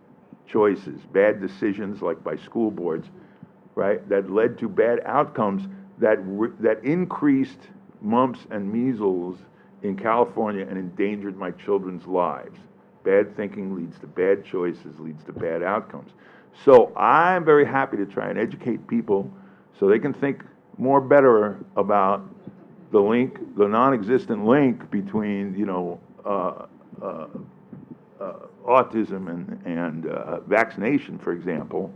choices, bad decisions like by school boards, right, that led to bad outcomes that increased mumps and measles in California and endangered my children's lives. Bad thinking leads to bad choices, leads to bad outcomes. So I'm very happy to try and educate people so they can think more better about the non-existent link between, autism and vaccination, for example.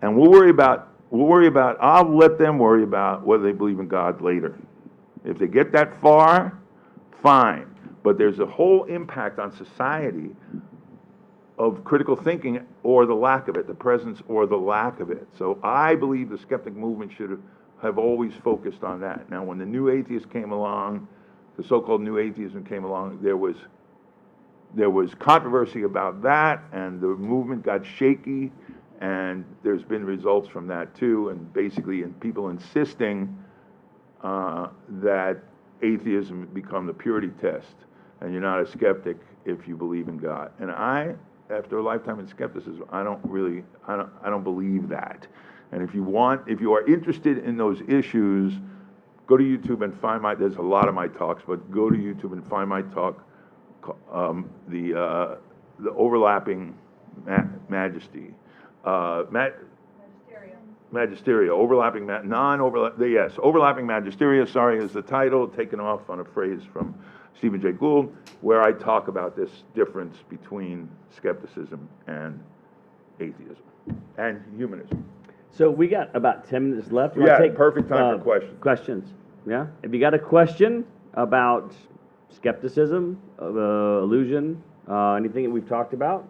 And I'll let them worry about whether they believe in God later. If they get that far, fine. But there's a whole impact on society of critical thinking or the lack of it, the presence or the lack of it. So I believe the skeptic movement should have always focused on that. Now, when the new atheist came along, the so-called new atheism came along, there was controversy about that, and the movement got shaky, and there's been results from that too, and basically in people insisting that atheism become the purity test, and you're not a skeptic if you believe in God. And after a lifetime in skepticism, I don't believe that. And if you are interested in those issues, go to YouTube and find there's a lot of my talks, but go to YouTube and find my talk, the overlapping majesty. Magisteria, overlapping magisteria, sorry, is the title, taken off on a phrase from Stephen Jay Gould, where I talk about this difference between skepticism and atheism and humanism. So we got about 10 minutes left. Perfect time for questions. Questions, yeah? If you got a question about skepticism, illusion, anything that we've talked about,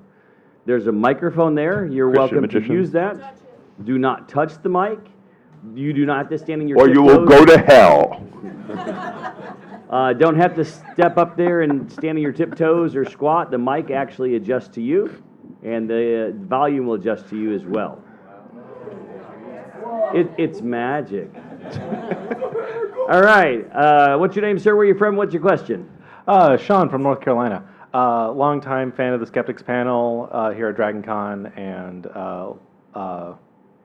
there's a microphone there. You're Christian welcome magician. to use that. Do not touch the mic. You do not have to stand on your Or you will tiptoes. go to hell. Don't have to step up there and stand on your tiptoes or squat. The mic actually adjusts to you, and the volume will adjust to you as well. It's magic. All right. What's your name, sir? Where are you from? What's your question? Sean from North Carolina. Longtime fan of the Skeptics panel here at DragonCon and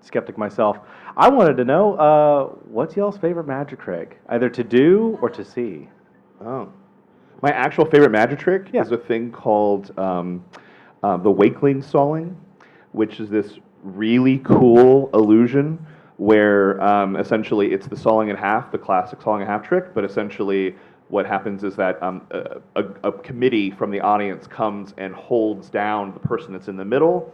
skeptic myself. I wanted to know what's y'all's favorite magic trick, either to do or to see? Oh. My actual favorite magic trick is a thing called the wakeling sawing, which is this really cool illusion where essentially it's the sawing in half, the classic sawing in half trick, but essentially what happens is that a committee from the audience comes and holds down the person that's in the middle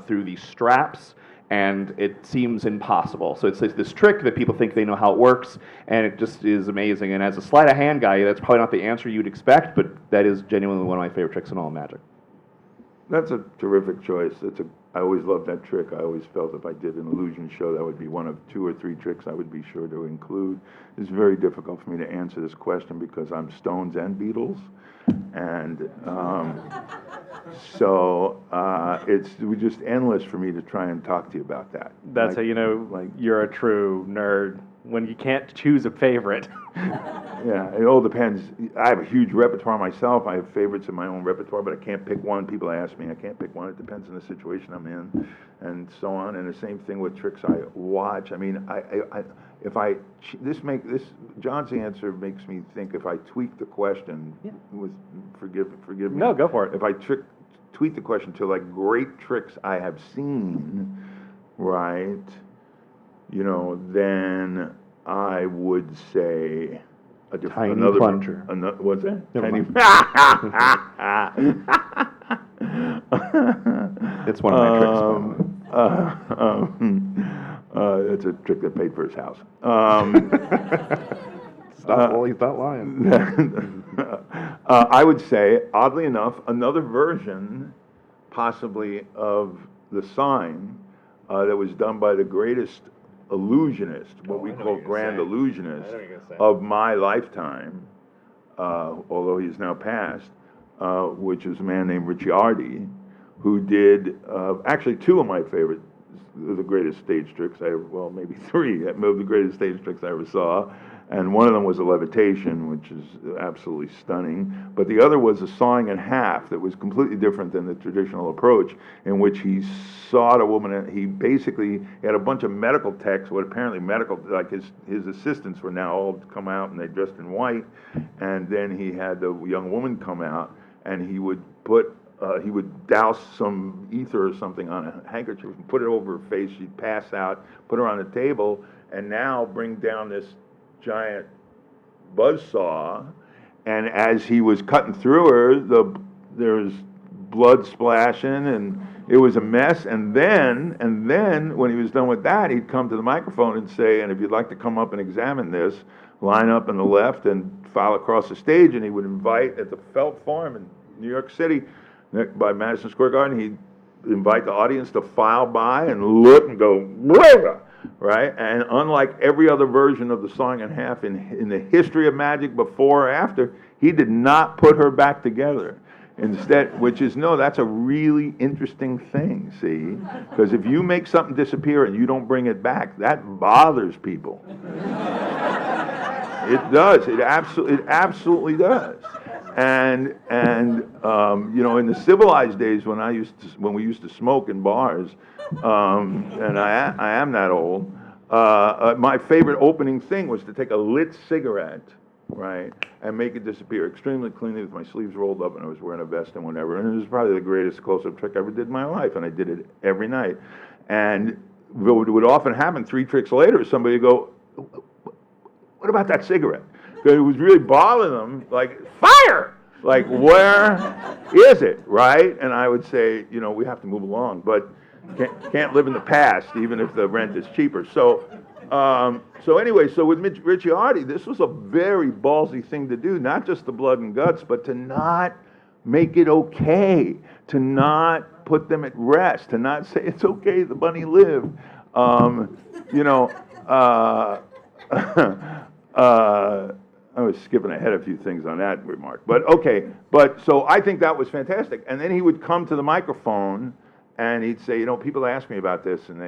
through these straps, and it seems impossible. So it's this trick that people think they know how it works, and it just is amazing. And as a sleight of hand guy, that's probably not the answer you'd expect, but that is genuinely one of my favorite tricks in all of magic. That's a terrific choice. I always loved that trick. I always felt if I did an illusion show, that would be one of 2 or 3 tricks I would be sure to include. It's very difficult for me to answer this question because I'm Stones and Beatles, and so it's just endless for me to try and talk to you about that. That's how you know you're a true nerd, when you can't choose a favorite. Yeah, it all depends. I have a huge repertoire myself. I have favorites in my own repertoire, but I can't pick one. People ask me, I can't pick one. It depends on the situation I'm in, and so on. And the same thing with tricks I watch. I mean, John's answer makes me think if I tweak the question, forgive me. No, go for it. If I tweak the question to like great tricks I have seen, right? Then I would say Tiny plunger. What's that? Tiny. It's one of my tricks. It's a trick that paid for his house. He's not lying. I would say, oddly enough, another version, possibly, of the sign that was done by the greatest illusionist, what we call grand illusionist of my lifetime, although he's now passed, which is a man named Ricciardi, who did actually 2 of my favorite, the greatest stage tricks maybe 3 of the greatest stage tricks I ever saw. And one of them was a levitation, which is absolutely stunning. But the other was a sawing in half that was completely different than the traditional approach, in which he sawed a woman. And he basically had a bunch of medical techs, like his assistants were now all come out and they dressed in white. And then he had the young woman come out, and he would douse some ether or something on a handkerchief and put it over her face. She'd pass out, put her on the table, and now bring down this giant buzzsaw, and as he was cutting through her, there was blood splashing, and it was a mess. And then when he was done with that, he'd come to the microphone and say, "And if you'd like to come up and examine this, line up on the left and file across the stage." And he would invite at the Felt Farm in New York City, by Madison Square Garden, he'd invite the audience to file by and look and go, "Blah!" Right? And unlike every other version of the sawing in half in the history of magic before or after, he did not put her back together. Instead, that's a really interesting thing, see? Because if you make something disappear and you don't bring it back, that bothers people. It does. It absolutely does. And in the civilized days when we used to smoke in bars, and I am that old, my favorite opening thing was to take a lit cigarette, right, and make it disappear extremely cleanly with my sleeves rolled up, and I was wearing a vest and whatever. And it was probably the greatest close-up trick I ever did in my life, and I did it every night. And what would often happen 3 tricks later is somebody would go, "What about that cigarette?" Because it was really bothering them, like, "Fire! Like, where is it?" Right? And I would say, we have to move along, but can't live in the past, even if the rent is cheaper. So with Ricciardi, this was a very ballsy thing to do, not just the blood and guts, but to not make it okay, to not put them at rest, to not say it's okay, the bunny lived. I was skipping ahead a few things on that remark, but okay. So I think that was fantastic. And then he would come to the microphone And he'd say, people ask me about this, and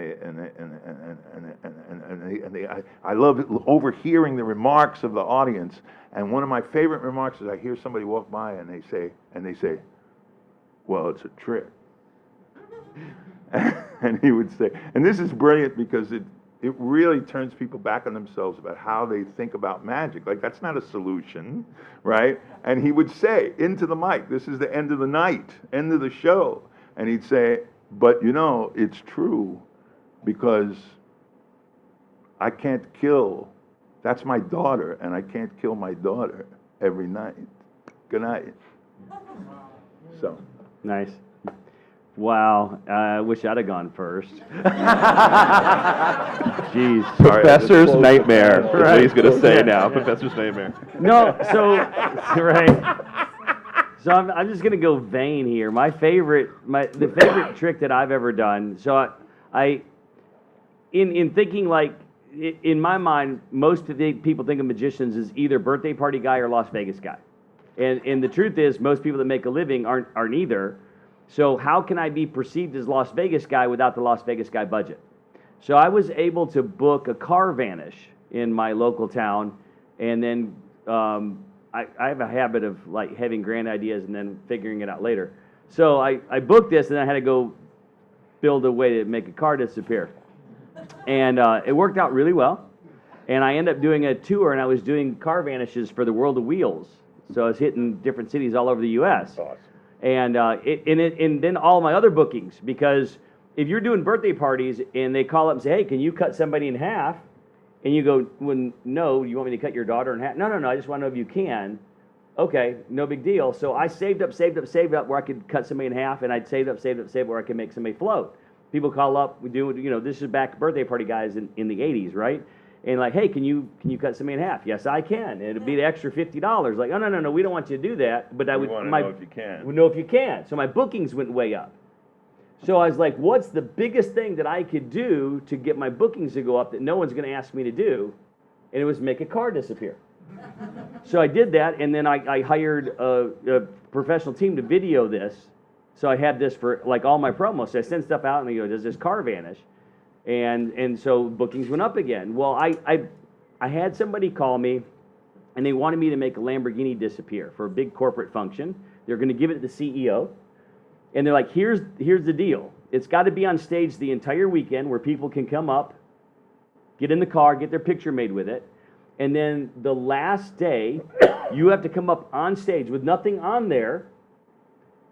I love overhearing the remarks of the audience. And one of my favorite remarks is I hear somebody walk by and they say, well, it's a trick. And he would say, and this is brilliant because it really turns people back on themselves about how they think about magic. Like, that's not a solution, right? And he would say into the mic, this is the end of the night, end of the show. And he'd say, but it's true, because I can't kill, that's my daughter, and I can't kill my daughter every night. Good night. So. Nice. Wow, I wish I'd have gone first. Jeez. Professor's nightmare, is what Right. he's going to say now. Professor's nightmare. No, so, right. So I'm just gonna go vain here. The favorite trick that I've ever done. So in thinking, like, in my mind, most of the people think of magicians as either birthday party guy or Las Vegas guy, and the truth is most people that make a living aren't either. So how can I be perceived as Las Vegas guy without the Las Vegas guy budget? So I was able to book a car vanish in my local town, and then I have a habit of, like, having grand ideas and then figuring it out later. So I booked this, and I had to go build a way to make a car disappear. And it worked out really well. And I ended up doing a tour, and I was doing car vanishes for the World of Wheels. So I was hitting different cities all over the U.S. Awesome. And and then all my other bookings, because if you're doing birthday parties and they call up and say, hey, can you cut somebody in half? And you go, well, no, you want me to cut your daughter in half? No, I just want to know if you can. Okay, no big deal. So I saved up where I could cut somebody in half, and I'd saved up where I could make somebody float. People call up, we do, this is back birthday party guys in the 80s, right? And like, hey, can you cut somebody in half? Yes, I can. And it'd be the extra $50. Like, oh, no, we don't want you to do that. But I would want to know if you can. Would know if you can. So my bookings went way up. So I was like, what's the biggest thing that I could do to get my bookings to go up that no one's going to ask me to do? And it was make a car disappear. So I did that, and then I hired a professional team to video this. So I had this for, like, all my promos. So I sent stuff out, and I go, does this car vanish? And so bookings went up again. Well, I had somebody call me, and they wanted me to make a Lamborghini disappear for a big corporate function. They're going to give it to the CEO. And they're like, here's the deal. It's got to be on stage the entire weekend where people can come up, get in the car, get their picture made with it. And then the last day, you have to come up on stage with nothing on there,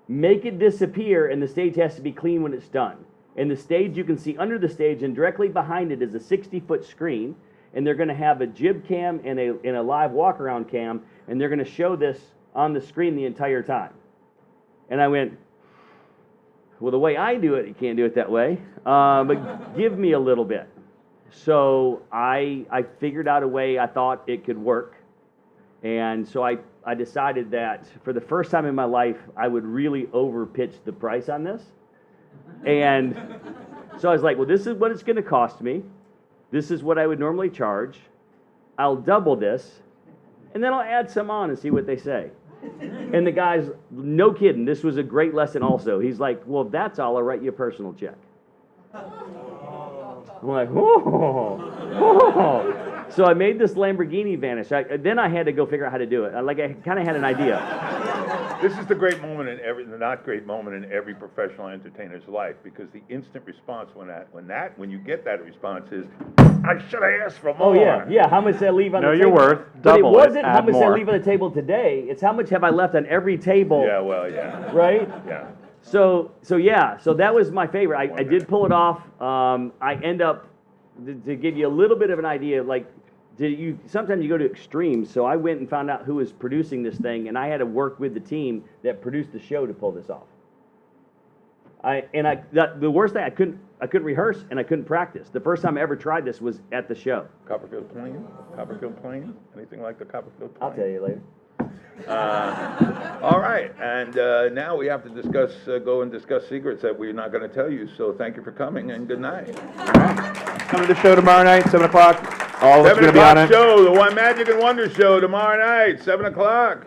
make it disappear, and the stage has to be clean when it's done. And the stage, you can see under the stage, and directly behind it is a 60-foot screen, and they're going to have a jib cam and a live walk-around cam, and they're going to show this on the screen the entire time. And I went, well, the way I do it, you can't do it that way, but give me a little bit. So I figured out a way I thought it could work, and so I decided that for the first time in my life, I would really over-pitch the price on this. And so I was like, well, this is what it's going to cost me. This is what I would normally charge. I'll double this, and then I'll add some on and see what they say. And the guy's, no kidding, this was a great lesson also. He's like, well, if that's all, I'll write you a personal check. I'm like, oh. So I made this Lamborghini vanish. Then I had to go figure out how to do it. I kind of had an idea. This is the great moment the not great moment in every professional entertainer's life, because the instant response when you get that response is, I should have asked for more. Oh yeah. How much did I leave on the table? Know your worth. But it Double wasn't how add much did I more. leave on the table today. It's how much have I left on every table. Yeah, well, yeah. Right? Yeah. So that was my favorite. I did pull it off. I end up, to give you a little bit of an idea, like, sometimes you go to extremes. So I went and found out who was producing this thing, and I had to work with the team that produced the show to pull this off. The worst thing, I couldn't rehearse and I couldn't practice. The first time I ever tried this was at the show. Copperfield Plain? Anything like the Copperfield Plain? I'll tell you later. All right, and now we have to go and discuss secrets that we're not going to tell you. So thank you for coming, and good night. Come to the show tomorrow night, 7 o'clock. All of us are 7 going to be on o'clock it. show, the One Magic and Wonder show tomorrow night, 7 o'clock.